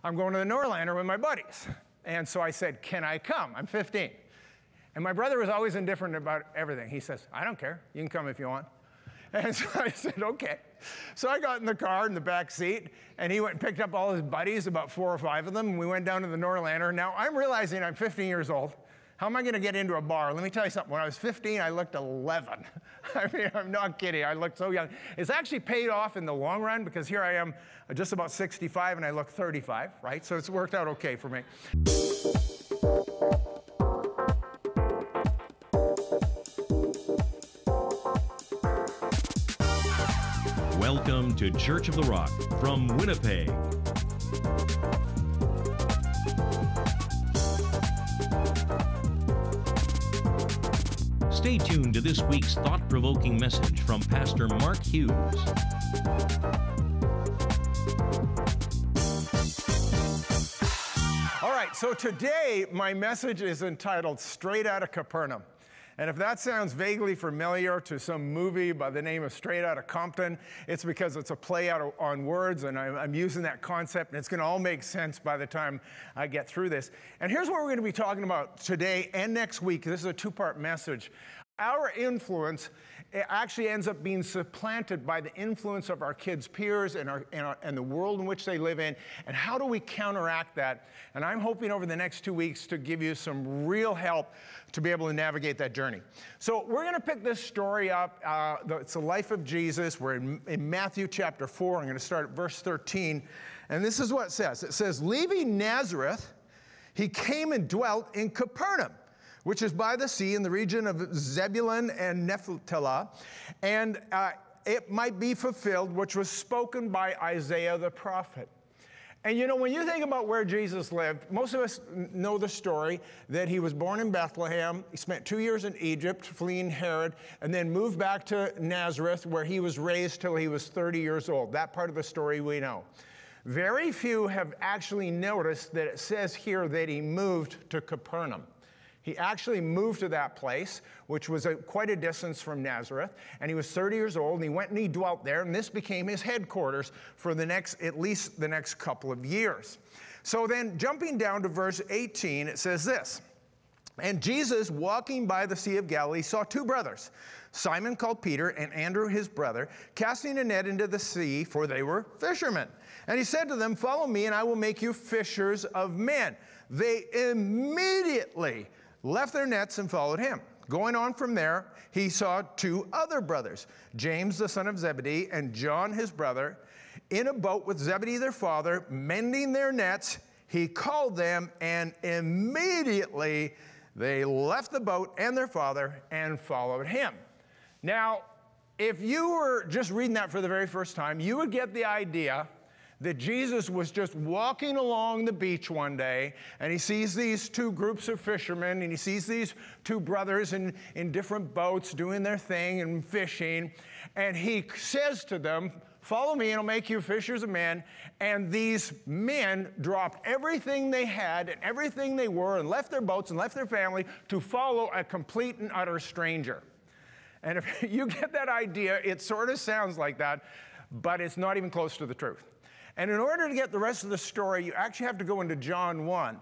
I'm going to the Norlander with my buddies. And so I said, can I come? I'm 15. And my brother was always indifferent about everything. He says, I don't care. You can come if you want. And so I said, okay. So I got in the car in the back seat, and he went and picked up all his buddies, about 4 or 5 of them, and we went down to the Norlander. Now, I'm realizing I'm 15 years old. How am I going to get into a bar? Let me tell you something. When I was 15, I looked 11. I mean, I'm not kidding. I looked so young. It's actually paid off in the long run, because here I am just about 65, and I look 35, right? So it's worked out okay for me. Welcome to Church of the Rock from Winnipeg. Stay tuned to this week's thought-provoking message from Pastor Mark Hughes. All right, so today my message is entitled Straight Outta Capernaum. And if that sounds vaguely familiar to some movie by the name of Straight Outta Compton, it's because it's a play on words, and I'm using that concept, and it's going to all make sense by the time I get through this. And here's what we're going to be talking about today and next week. This is a 2-part message. Our influence actually ends up being supplanted by the influence of our kids' peers and the world in which they live in, and how do we counteract that? And I'm hoping over the next 2 weeks to give you some real help to be able to navigate that journey. So we're going to pick this story up. It's the life of Jesus. We're in Matthew chapter 4. I'm going to start at verse 13. And this is what it says. It says, leaving Nazareth, he came and dwelt in Capernaum, which is by the sea in the region of Zebulun and Nephtali, and it might be fulfilled, which was spoken by Isaiah the prophet. And you know, when you think about where Jesus lived, most of us know the story that he was born in Bethlehem. He spent 2 years in Egypt fleeing Herod, and then moved back to Nazareth, where he was raised till he was 30 years old. That part of the story we know. Very few have actually noticed that it says here that he moved to Capernaum. He actually moved to that place, which was quite a distance from Nazareth, and he was 30 years old, and he went and he dwelt there, and this became his headquarters for at least the next couple of years. So then, jumping down to verse 18, it says this, and Jesus, walking by the Sea of Galilee, saw 2 brothers, Simon called Peter and Andrew his brother, casting a net into the sea, for they were fishermen. And he said to them, follow me, and I will make you fishers of men. They immediately left their nets and followed him. Going on from there, he saw 2 other brothers, James the son of Zebedee and John his brother, in a boat with Zebedee their father, mending their nets. He called them, and immediately they left the boat and their father and followed him. Now, if you were just reading that for the very first time, you would get the idea that Jesus was just walking along the beach one day, and he sees these 2 groups of fishermen, and he sees these 2 brothers in different boats doing their thing and fishing, and he says to them, follow me and I'll make you fishers of men. And these men dropped everything they had and everything they were and left their boats and left their family to follow a complete and utter stranger. And if you get that idea, it sort of sounds like that, but it's not even close to the truth. And in order to get the rest of the story, you actually have to go into John 1.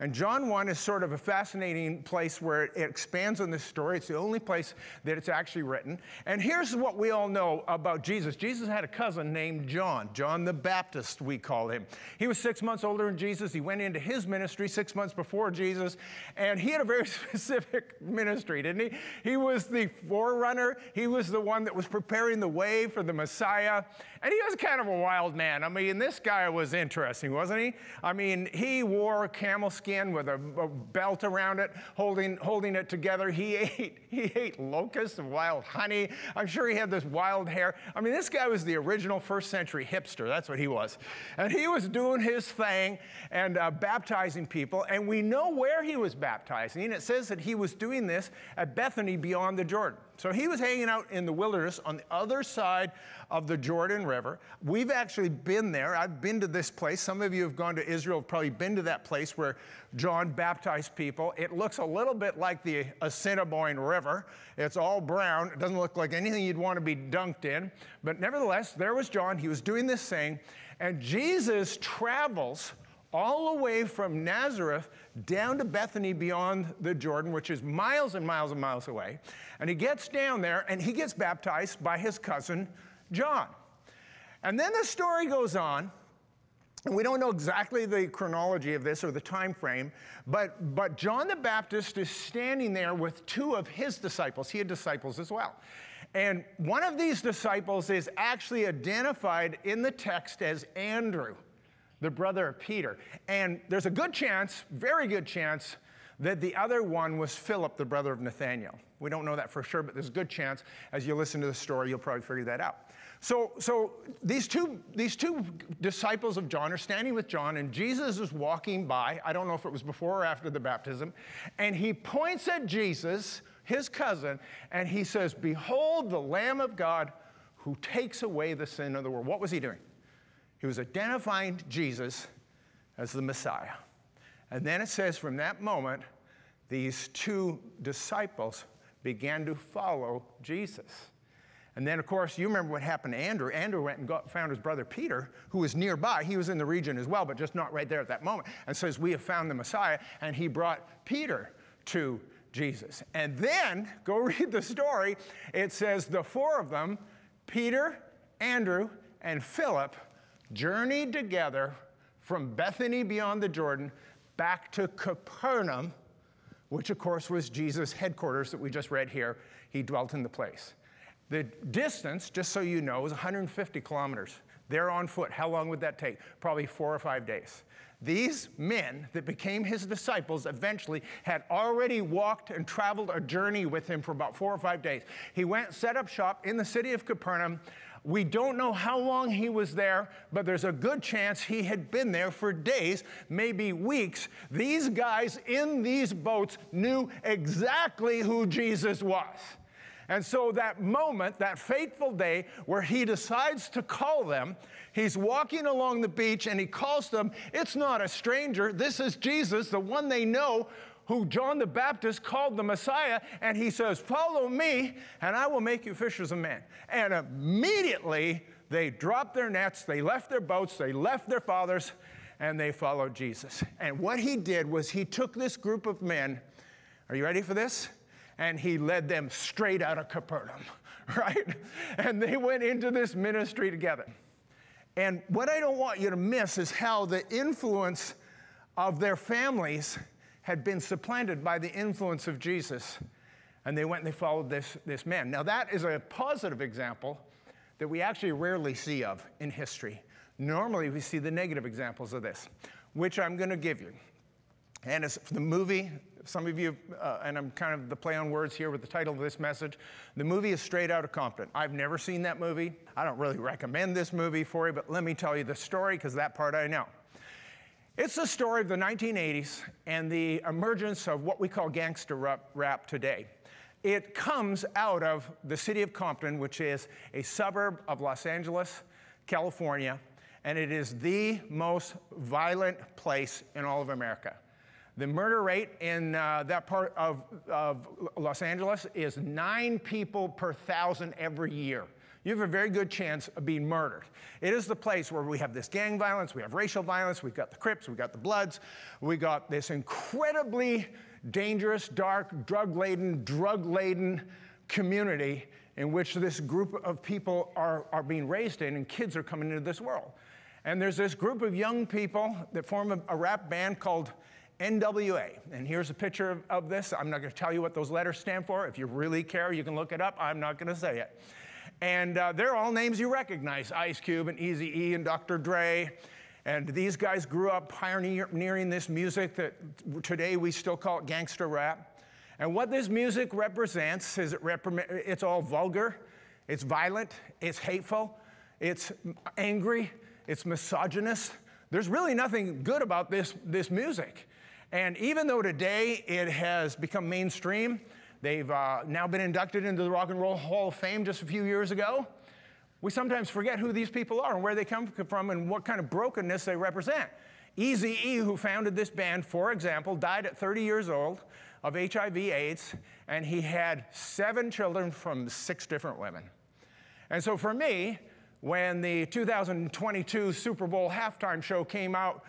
And John 1 is sort of a fascinating place where it expands on this story. It's the only place that it's actually written. And here's what we all know about Jesus. Jesus had a cousin named John, John the Baptist, we call him. He was 6 months older than Jesus. He went into his ministry 6 months before Jesus. And he had a very specific ministry, didn't he? He was the forerunner. He was the one that was preparing the way for the Messiah. And he was kind of a wild man. I mean, this guy was interesting, wasn't he? I mean, he wore camel skin with a belt around it, holding it together. He ate locusts and wild honey. I'm sure he had this wild hair. I mean, this guy was the original first century hipster. That's what he was. And he was doing his thing and baptizing people. And we know where he was baptizing. It says that he was doing this at Bethany beyond the Jordan. So he was hanging out in the wilderness on the other side of the Jordan River. We've actually been there. I've been to this place. Some of you have gone to Israel, have probably been to that place where John baptized people. It looks a little bit like the Assiniboine River. It's all brown. It doesn't look like anything you'd want to be dunked in. But nevertheless, there was John. He was doing this thing. And Jesus travels all the way from Nazareth down to Bethany beyond the Jordan, which is miles and miles and miles away. And he gets down there and he gets baptized by his cousin John. And then the story goes on, and we don't know exactly the chronology of this or the time frame, but John the Baptist is standing there with two of his disciples. He had disciples as well. And one of these disciples is actually identified in the text as Andrew, the brother of Peter. And there's a good chance, very good chance, that the other one was Philip, the brother of Nathanael. We don't know that for sure, but there's a good chance. As you listen to the story, you'll probably figure that out. So these two disciples of John are standing with John, and Jesus is walking by. I don't know if it was before or after the baptism. And he points at Jesus, his cousin, and he says, "Behold the Lamb of God who takes away the sin of the world." What was he doing? He was identifying Jesus as the Messiah. And then it says from that moment, these two disciples began to follow Jesus. And then, of course, you remember what happened to Andrew. Andrew went and found his brother Peter, who was nearby. He was in the region as well, but just not right there at that moment. And says, "We have found the Messiah." And he brought Peter to Jesus. And then, go read the story. It says the four of them, Peter, Andrew, and Philip, journeyed together from Bethany beyond the Jordan back to Capernaum, which, of course, was Jesus' headquarters that we just read here. He dwelt in the place. The distance, just so you know, is 150 kilometers. They're on foot. How long would that take? Probably 4 or 5 days. These men that became his disciples eventually had already walked and traveled a journey with him for about 4 or 5 days. He went, set up shop in the city of Capernaum. We don't know how long he was there, but there's a good chance he had been there for days, maybe weeks. These guys in these boats knew exactly who Jesus was. And so that moment, that fateful day where he decides to call them, he's walking along the beach and he calls them. It's not a stranger. This is Jesus, the one they know, who John the Baptist called the Messiah. And he says, "Follow me and I will make you fishers of men." And immediately they dropped their nets, they left their boats, they left their fathers, and they followed Jesus. And what he did was he took this group of men. Are you ready for this? And he led them straight out of Capernaum, right? And they went into this ministry together. And what I don't want you to miss is how the influence of their families had been supplanted by the influence of Jesus. And they went and they followed this man. Now that is a positive example that we actually rarely see of in history. Normally we see the negative examples of this, which I'm going to give you. And it's the movie. Some of you, and I'm kind of the play on words here with the title of this message, the movie is Straight Outta Compton. I've never seen that movie. I don't really recommend this movie for you, but let me tell you the story because that part I know. It's the story of the 1980s and the emergence of what we call gangster rap today. It comes out of the city of Compton, which is a suburb of Los Angeles, California, and it is the most violent place in all of America. The murder rate in that part of Los Angeles is 9 people per 1,000 every year. You have a very good chance of being murdered. It is the place where we have this gang violence, we have racial violence, we've got the Crips, we've got the Bloods, we got this incredibly dangerous, dark, drug-laden community in which this group of people are being raised in, and kids are coming into this world. And there's this group of young people that form a rap band called NWA. And here's a picture of this. I'm not going to tell you what those letters stand for. If you really care, you can look it up. I'm not going to say it. And they're all names you recognize: Ice Cube and Eazy-E and Dr. Dre. And these guys grew up pioneering this music that today we still call it gangster rap. And what this music represents is it's all vulgar, it's violent, it's hateful, it's angry, it's misogynist. There's really nothing good about this music. And even though today it has become mainstream, they've now been inducted into the Rock and Roll Hall of Fame just a few years ago, we sometimes forget who these people are and where they come from and what kind of brokenness they represent. Eazy-E, who founded this band, for example, died at 30 years old of HIV/AIDS, and he had 7 children from 6 different women. And so for me, when the 2022 Super Bowl halftime show came out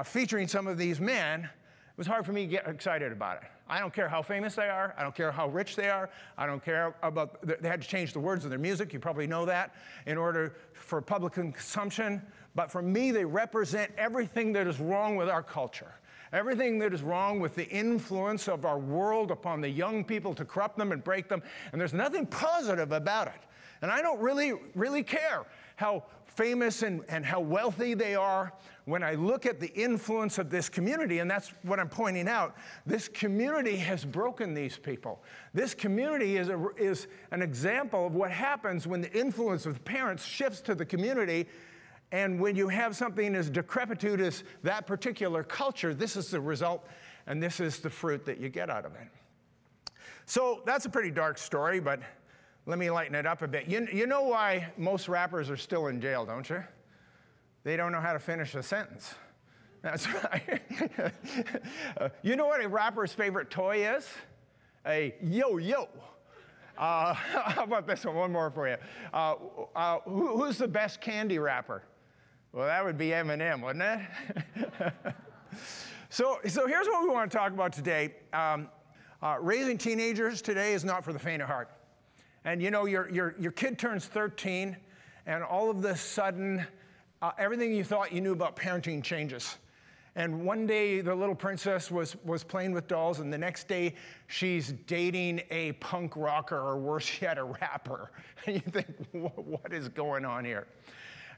featuring some of these men, it was hard for me to get excited about it. I don't care how famous they are. I don't care how rich they are. I don't care about, they had to change the words of their music. You probably know that in order for public consumption. But for me, they represent everything that is wrong with our culture. Everything that is wrong with the influence of our world upon the young people to corrupt them and break them. And there's nothing positive about it. And I don't really care how famous and how wealthy they are. When I look at the influence of this community, and that's what I'm pointing out, this community has broken these people. This community is an example of what happens when the influence of the parents shifts to the community. And when you have something as decrepitude as that particular culture, this is the result, and this is the fruit that you get out of it. So that's a pretty dark story, but let me lighten it up a bit. You know why most rappers are still in jail, don't you? They don't know how to finish a sentence. That's right. You know what a rapper's favorite toy is? A yo-yo. How about this one? One more for you. Who's the best candy rapper? Well, that would be Eminem, wouldn't it? So here's what we want to talk about today. Raising teenagers today is not for the faint of heart. And you know, your kid turns 13, and all of a sudden, everything you thought you knew about parenting changes. And one day, the little princess was playing with dolls, and the next day, she's dating a punk rocker, or worse yet, a rapper. And you think, what is going on here?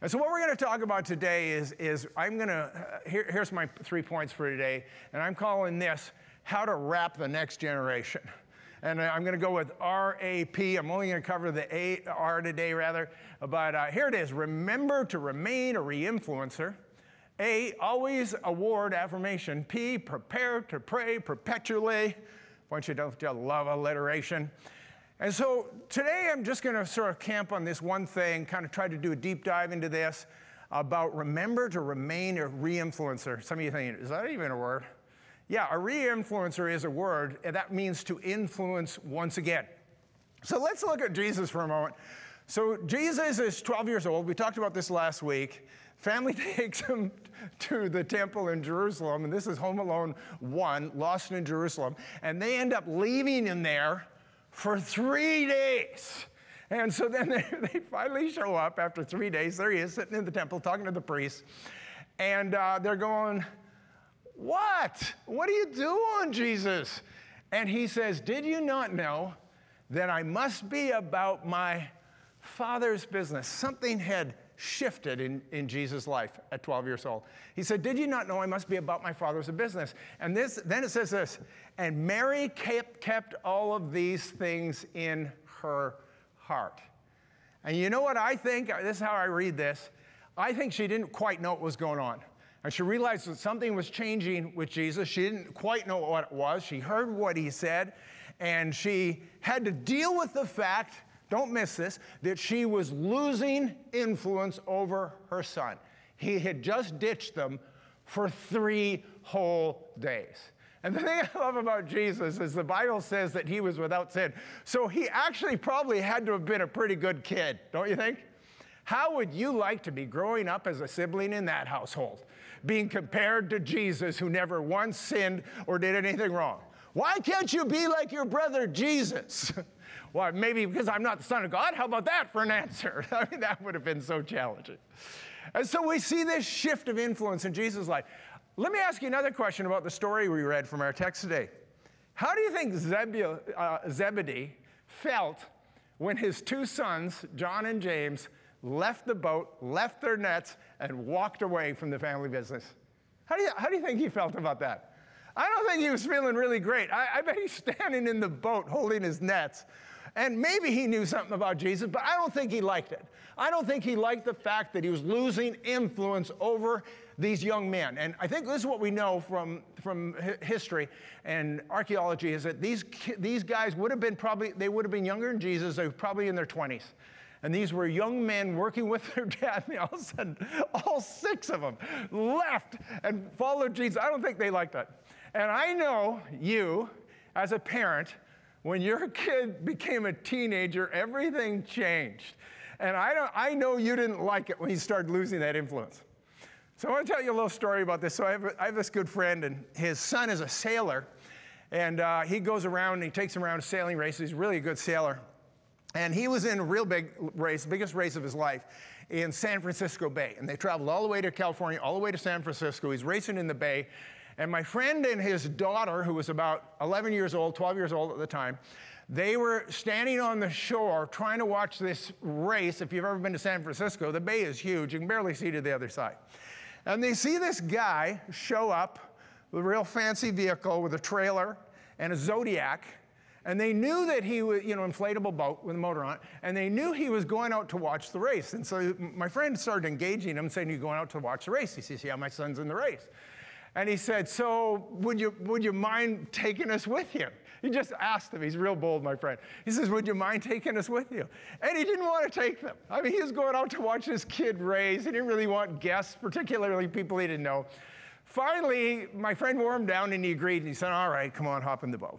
And so what we're going to talk about today is here's my 3 points for today, and I'm calling this, how to rap the next generation. And I'm going to go with R-A-P. I'm only going to cover the R today, rather. But here it is. Remember to remain a re-influencer. A, always award affirmation. P, prepare to pray perpetually. I want you to love alliteration. And so today I'm just going to sort of camp on this one thing, kind of try to do a deep dive into this about remember to remain a re-influencer. Some of you thinking, is that even a word? Yeah, a re-influencer is a word, and that means to influence once again. So let's look at Jesus for a moment. So Jesus is 12 years old. We talked about this last week. Family takes him to the temple in Jerusalem, and this is Home Alone 1, Lost in Jerusalem, and they end up leaving him there for 3 days. And so then they finally show up after 3 days. There he is, sitting in the temple, talking to the priests, and they're going, What are you doing, Jesus? And he says, did you not know that I must be about my Father's business? Something had shifted in Jesus' life at 12 years old. He said, did you not know I must be about my Father's business? And then it says this, and Mary kept all of these things in her heart. And you know what I think? This is how I read this. I think she didn't quite know what was going on. And she realized that something was changing with Jesus. She didn't quite know what it was. She heard what he said, and she had to deal with the fact, don't miss this, that she was losing influence over her son. He had just ditched them for 3 whole days. And the thing I love about Jesus is the Bible says that he was without sin. So he actually probably had to have been a pretty good kid, don't you think? How would you like to be growing up as a sibling in that household, being compared to Jesus who never once sinned or did anything wrong? Why can't you be like your brother Jesus? Well, maybe because I'm not the Son of God. How about that for an answer? I mean, that would have been so challenging. And so we see this shift of influence in Jesus' life. Let me ask you another question about the story we read from our text today. How do you think Zebedee felt when his 2 sons, John and James, left the boat, left their nets, and walked away from the family business? How do you think he felt about that? I don't think he was feeling really great. I bet he's standing in the boat holding his nets. And maybe he knew something about Jesus, but I don't think he liked it. I don't think he liked the fact that he was losing influence over these young men. And I think this is what we know from history and archaeology, is that these guys would have been younger than Jesus. They were probably in their 20s. And these were young men working with their dad, and all of a sudden, all 6 of them left and followed Jesus. I don't think they liked that. And I know you, as a parent, when your kid became a teenager, everything changed. And I know you didn't like it when you started losing that influence. So I want to tell you a little story about this. So I have this good friend, and his son is a sailor. And he goes around and he takes him around sailing races. He's really a good sailor. And he was in a real big race, biggest race of his life, in San Francisco Bay. And they traveled all the way to California, all the way to San Francisco. He's racing in the bay. And my friend and his daughter, who was about 11 years old, 12 years old at the time, they were standing on the shore trying to watch this race. If you've ever been to San Francisco, the bay is huge. You can barely see to the other side. And they see this guy show up with a real fancy vehicle with a trailer and a Zodiac. And they knew that he was, inflatable boat with a motor on it, and they knew he was going out to watch the race. And so my friend started engaging him, saying, "You're going out to watch the race?" He says, "Yeah, my son's in the race." And he said, "So would you mind taking us with you?" He just asked him. He's real bold, my friend. He says, "Would you mind taking us with you?" And he didn't want to take them. I mean, he was going out to watch his kid race. He didn't really want guests, particularly people he didn't know. Finally, my friend wore him down, and he agreed. And he said, "All right, come on, hop in the boat."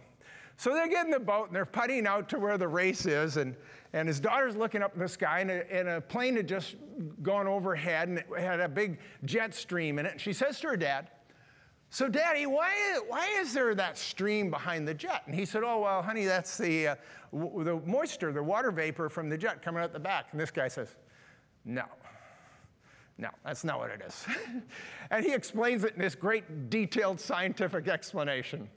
So they get in the boat, and they're putting out to where the race is, and his daughter's looking up in the sky, and a plane had just gone overhead, and it had a big jet stream in it. And she says to her dad, "So, Daddy, why is there that stream behind the jet?" And he said, "Oh, well, honey, that's the moisture, the water vapor from the jet coming out the back." And this guy says, No, that's not what it is." And he explains it in this great detailed scientific explanation.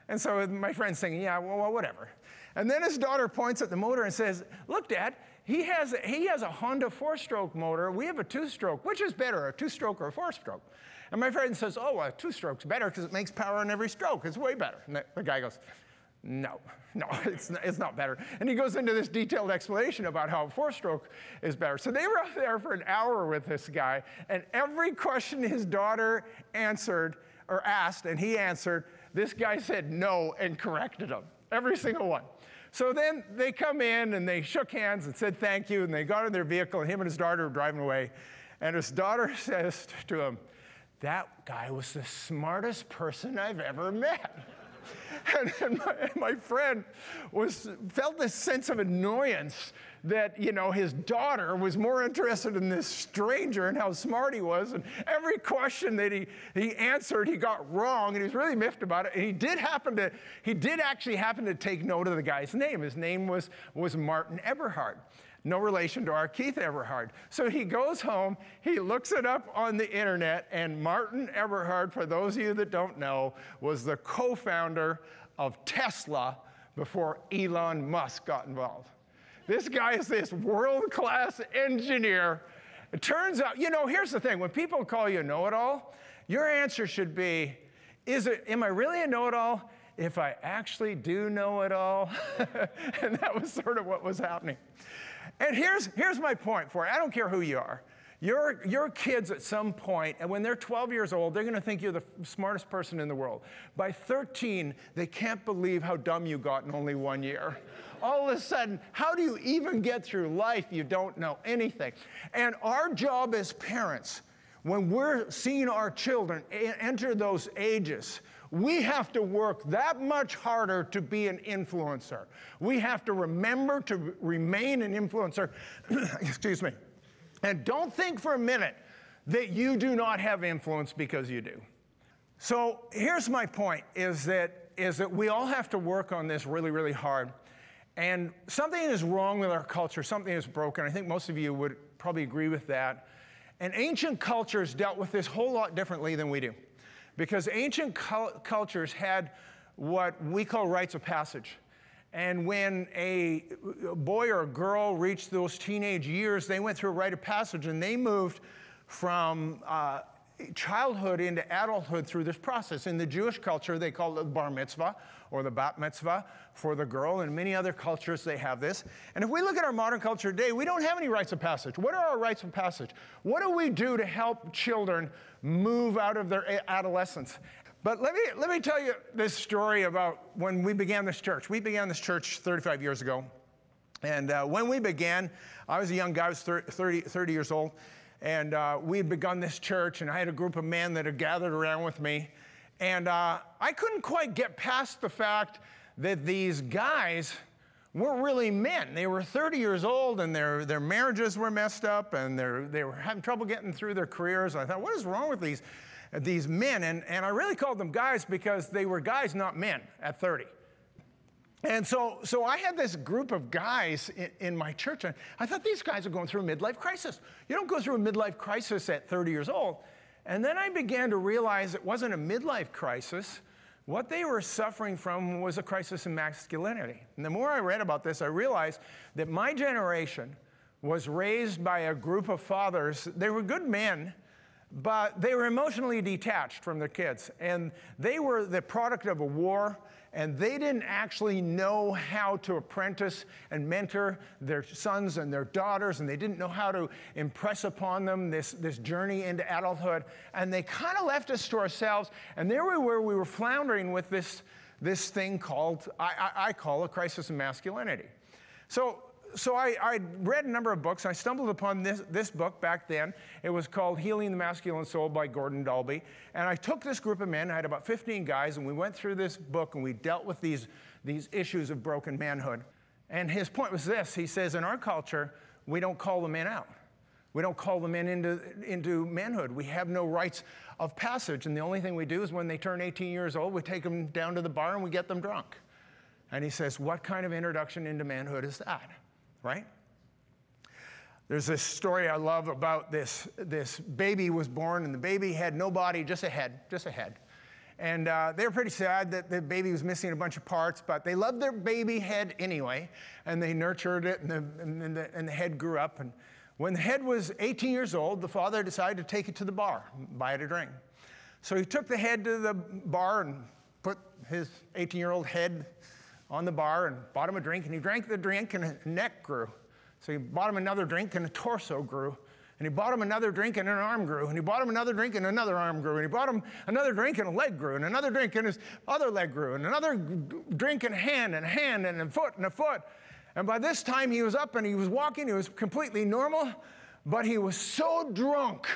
And so my friend's saying, "Yeah, well, whatever." And then his daughter points at the motor and says, "Look, Dad, he has a Honda 4-stroke motor. We have a 2-stroke. Which is better, a 2-stroke or a 4-stroke?" And my friend says, "Oh, well, a 2-stroke's better because it makes power in every stroke. It's way better." And the guy goes, No, it's not better. And he goes into this detailed explanation about how a 4-stroke is better. So they were out there for an hour with this guy, and every question his daughter asked, and he answered, this guy said no and corrected him, every single one. So then they come in, and they shook hands and said thank you, and they got in their vehicle, and him and his daughter were driving away. And his daughter says to him, "That guy was the smartest person I've ever met." And my friend felt this sense of annoyance that, his daughter was more interested in this stranger and how smart he was. And every question that he answered, he got wrong, and he was really miffed about it. And he did actually happen to take note of the guy's name. His name was Martin Eberhard. No relation to our Keith Eberhard. So he goes home, he looks it up on the internet, and Martin Eberhard, for those of you that don't know, was the co-founder of Tesla before Elon Musk got involved. This guy is this world-class engineer. It turns out, here's the thing. When people call you a know-it-all, your answer should be, am I really a know-it-all if I actually do know it all? And that was sort of what was happening. And here's my point for you. I don't care who you are. Your kids at some point, and when they're 12 years old, they're going to think you're the smartest person in the world. By 13, they can't believe how dumb you got in only 1 year. All of a sudden, how do you even get through life? You don't know anything. And our job as parents, when we're seeing our children enter those ages, we have to work that much harder to be an influencer. We have to remember to remain an influencer. Excuse me. And don't think for a minute that you do not have influence, because you do. So here's my point, is that we all have to work on this really, really hard. And something is wrong with our culture. Something is broken. I think most of you would probably agree with that. And ancient cultures dealt with this whole lot differently than we do. Because ancient cultures had what we call rites of passage. And when a boy or a girl reached those teenage years, they went through a rite of passage, and they moved from childhood into adulthood through this process. In the Jewish culture, they call it the bar mitzvah or the bat mitzvah for the girl. In many other cultures, they have this. And if we look at our modern culture today, we don't have any rites of passage. What are our rites of passage? What do we do to help children move out of their adolescence? But let me tell you this story about when we began this church. We began this church 35 years ago. And when we began, I was a young guy. I was 30 years old. And we had begun this church, and I had a group of men that had gathered around with me. And I couldn't quite get past the fact that these guys weren't really men. They were 30 years old, and their marriages were messed up, and they were having trouble getting through their careers. I thought, what is wrong with these men? And I really called them guys because they were guys, not men, at 30. And so I had this group of guys in my church, and I thought these guys are going through a midlife crisis. You don't go through a midlife crisis at 30 years old. And then I began to realize it wasn't a midlife crisis. What they were suffering from was a crisis in masculinity. And the more I read about this, I realized that my generation was raised by a group of fathers. They were good men, but they were emotionally detached from their kids. And they were the product of a war, and they didn't actually know how to apprentice and mentor their sons and their daughters, and they didn't know how to impress upon them this journey into adulthood. And they kind of left us to ourselves, and there we were floundering with this thing called, I call a crisis in masculinity. So I read a number of books. I stumbled upon this book back then. It was called Healing the Masculine Soul by Gordon Dalby. And I took this group of men, I had about 15 guys, and we went through this book and we dealt with these issues of broken manhood. And his point was this. He says, in our culture, we don't call the men out. We don't call the men into manhood. We have no rites of passage. And the only thing we do is when they turn 18 years old, we take them down to the bar and we get them drunk. And he says, what kind of introduction into manhood is that? Right? There's this story I love about this baby was born, and the baby had no body, just a head. And they were pretty sad that the baby was missing a bunch of parts, but they loved their baby head anyway, and they nurtured it, and the head grew up. And when the head was 18 years old, the father decided to take it to the bar, buy it a drink. So he took the head to the bar and put his 18-year-old head on the bar and bought him a drink, and he drank the drink and his neck grew. So he bought him another drink and a torso grew. And he bought him another drink and an arm grew. And he bought him another drink and another arm grew. And he bought him another drink and a leg grew. And another drink and his other leg grew. And another drink and a hand and a foot and a foot. And by this time he was up and he was walking. He was completely normal, but he was so drunk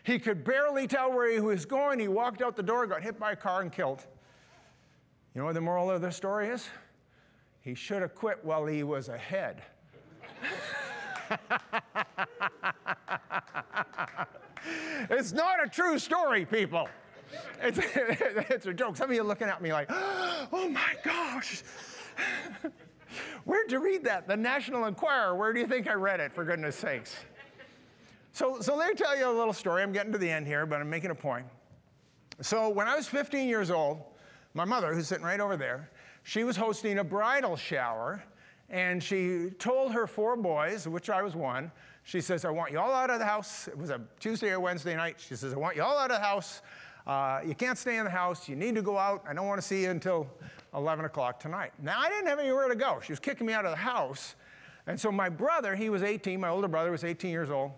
he could barely tell where he was going. He walked out the door, got hit by a car and killed. You know what the moral of the story is? He should have quit while he was ahead. It's not a true story, people. It's a joke. Some of you are looking at me like, oh my gosh. Where'd you read that? The National Enquirer. Where do you think I read it, for goodness sakes? So let me tell you a little story. I'm getting to the end here, but I'm making a point. So when I was 15 years old, my mother, who's sitting right over there, she was hosting a bridal shower, and she told her 4 boys, which I was one, she says, I want you all out of the house. It was a Tuesday or Wednesday night. She says, I want you all out of the house. You can't stay in the house. You need to go out. I don't want to see you until 11 o'clock tonight. Now, I didn't have anywhere to go. She was kicking me out of the house. And so my brother, he was 18. My older brother was 18 years old.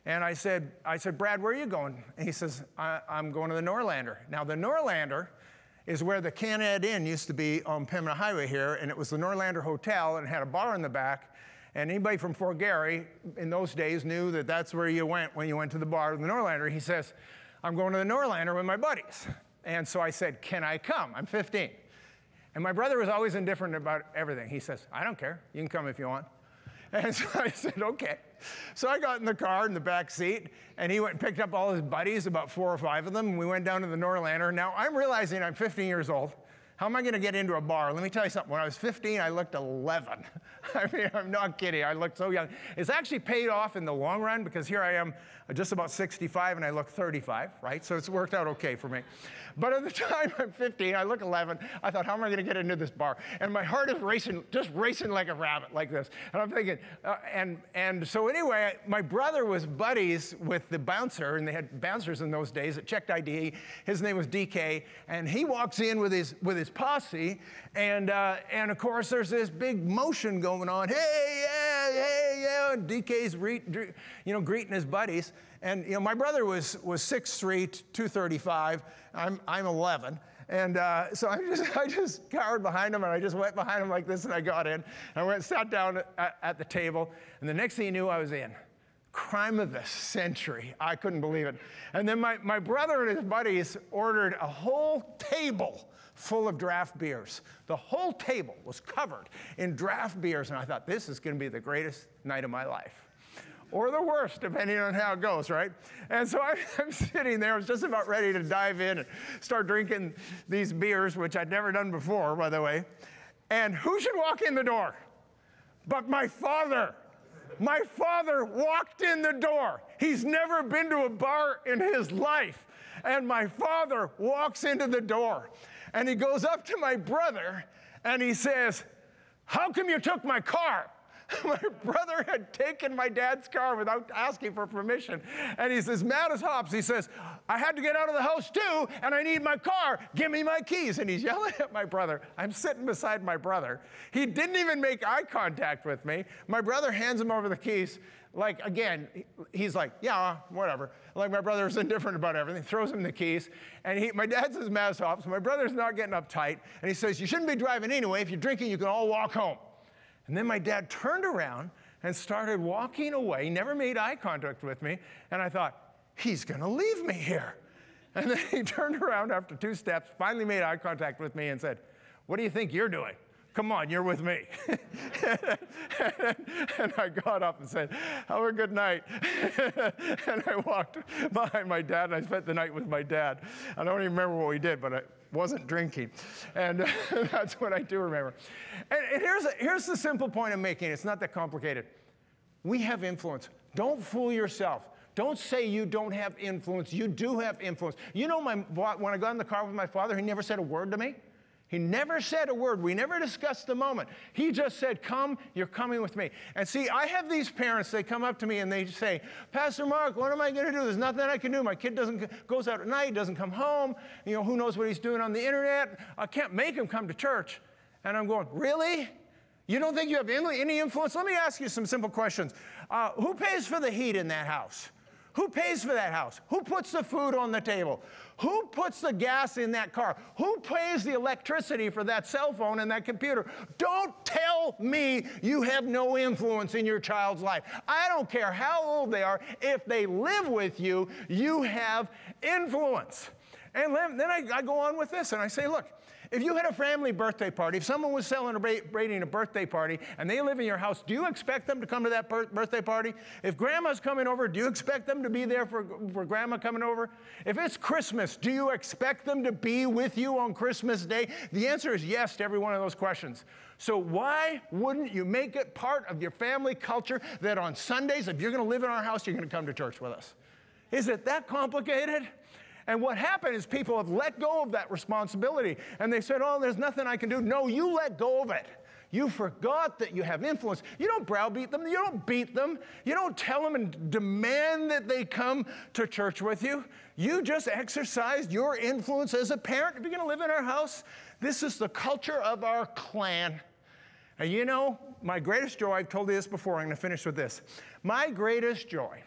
And I said, Brad, where are you going? And he says, I'm going to the Norlander. Now, the Norlander is where the Canada Inn used to be on Pembina Highway here, and it was the Norlander Hotel, and it had a bar in the back, and anybody from Fort Garry in those days knew that that's where you went when you went to the bar, the Norlander. He says, I'm going to the Norlander with my buddies. And so I said, can I come? I'm 15. And my brother was always indifferent about everything. He says, I don't care. You can come if you want. And so I said, okay. So I got in the car in the back seat, and he went and picked up all his buddies, about 4 or 5 of them, and we went down to the Norlander. Now, I'm realizing I'm 15 years old. How am I going to get into a bar? Let me tell you something. When I was 15, I looked 11. I mean, I'm not kidding. I looked so young. It's actually paid off in the long run, because here I am just about 65, and I look 35, right? So it's worked out okay for me. But at the time I'm 15, I look 11. I thought, how am I going to get into this bar? And my heart is racing, just racing like a rabbit, like this. And I'm thinking, and so anyway, my brother was buddies with the bouncer, and they had bouncers in those days that checked ID. His name was DK, and he walks in with his posse, and of course there's this big motion going on. Hey, yeah, and DK's greeting his buddies. And my brother was 6'3", 235. I'm 11. And so I just cowered behind him, and I just went behind him like this, and I got in. I went and sat down at the table, and the next thing you knew, I was in. Crime of the century. I couldn't believe it. And then my brother and his buddies ordered a whole table full of draft beers. The whole table was covered in draft beers, and I thought, this is going to be the greatest night of my life. Or the worst, depending on how it goes, right? And so I'm sitting there, I was just about ready to dive in and start drinking these beers, which I'd never done before, by the way. And who should walk in the door? But my father. My father walked in the door. He's never been to a bar in his life. And my father walks into the door. And he goes up to my brother and he says, "How come you took my car?" My brother had taken my dad's car without asking for permission. And he's as mad as hops. He says, "I had to get out of the house too, and I need my car. Give me my keys." And he's yelling at my brother. I'm sitting beside my brother. He didn't even make eye contact with me. My brother hands him over the keys. Like, again, he's like, "Yeah, whatever." Like, my brother's indifferent about everything. Throws him the keys. And my dad's as mad as hops. My brother's not getting uptight. And he says, "You shouldn't be driving anyway. If you're drinking, you can all walk home." And then my dad turned around and started walking away. He never made eye contact with me. And I thought, he's going to leave me here. And then he turned around after 2 steps, finally made eye contact with me and said, "What do you think you're doing? Come on, you're with me." And I got up and said, "Have a good night." And I walked behind my dad, and I spent the night with my dad. I don't even remember what we did, but I wasn't drinking. And that's what I do remember. And here's the simple point I'm making. It's not that complicated. We have influence. Don't fool yourself. Don't say you don't have influence. You do have influence. You know, when I got in the car with my father, he never said a word to me. He never said a word. We never discussed the moment. He just said, "Come, you're coming with me." And see, I have these parents, they come up to me and they say, "Pastor Mark, what am I going to do? There's nothing I can do. My kid goes out at night, doesn't come home. You know, who knows what he's doing on the internet? I can't make him come to church." And I'm going, "Really? You don't think you have any influence?" Let me ask you some simple questions. Who pays for the heat in that house? Who pays for that house? Who puts the food on the table? Who puts the gas in that car? Who pays the electricity for that cell phone and that computer? Don't tell me you have no influence in your child's life. I don't care how old they are. If they live with you, you have influence. And then I go on with this and I say, look, if you had a family birthday party, if someone was celebrating a birthday party and they live in your house, do you expect them to come to that birthday party? If grandma's coming over, do you expect them to be there for grandma coming over? If it's Christmas, do you expect them to be with you on Christmas Day? The answer is yes to every one of those questions. So why wouldn't you make it part of your family culture that on Sundays, if you're going to live in our house, you're going to come to church with us? Is it that complicated? And what happened is people have let go of that responsibility. And they said, "Oh, there's nothing I can do." No, you let go of it. You forgot that you have influence. You don't browbeat them. You don't beat them. You don't tell them and demand that they come to church with you. You just exercised your influence as a parent. If you're going to live in our house, this is the culture of our clan. And you know, my greatest joy, I've told you this before, I'm going to finish with this. My greatest joy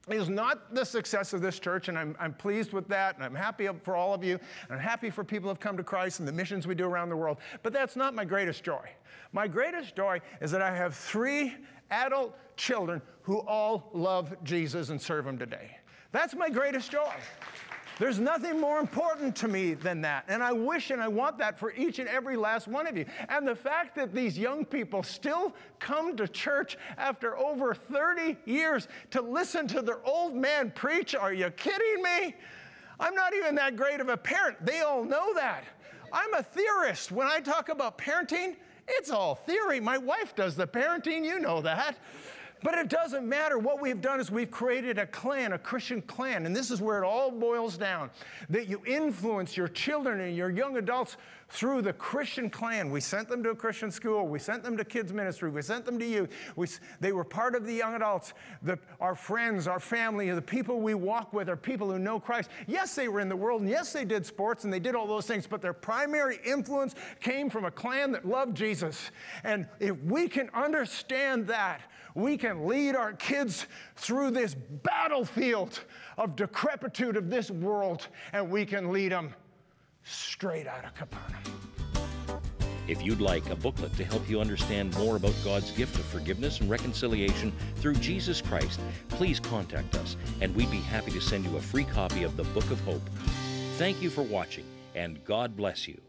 is not the success of this church, and I'm pleased with that, and I'm happy for all of you, and I'm happy for people who have come to Christ and the missions we do around the world, but that's not my greatest joy. My greatest joy is that I have 3 adult children who all love Jesus and serve Him today. That's my greatest joy. There's nothing more important to me than that. And I wish and I want that for each and every last one of you. And the fact that these young people still come to church after over 30 years to listen to their old man preach, are you kidding me? I'm not even that great of a parent. They all know that. I'm a theorist. When I talk about parenting, it's all theory. My wife does the parenting, you know that. But it doesn't matter. What we've done is we've created a clan, a Christian clan, and this is where it all boils down, that you influence your children and your young adults through the Christian clan. We sent them to a Christian school. We sent them to kids ministry. We sent them to youth. They were part of the young adults. Our friends, our family, the people we walk with are people who know Christ. Yes, they were in the world, and yes, they did sports, and they did all those things, but their primary influence came from a clan that loved Jesus. And if we can understand that, we can lead our kids through this battlefield of decrepitude of this world, and we can lead them straight out of Capernaum. If you'd like a booklet to help you understand more about God's gift of forgiveness and reconciliation through Jesus Christ, please contact us, and we'd be happy to send you a free copy of the Book of Hope. Thank you for watching, and God bless you.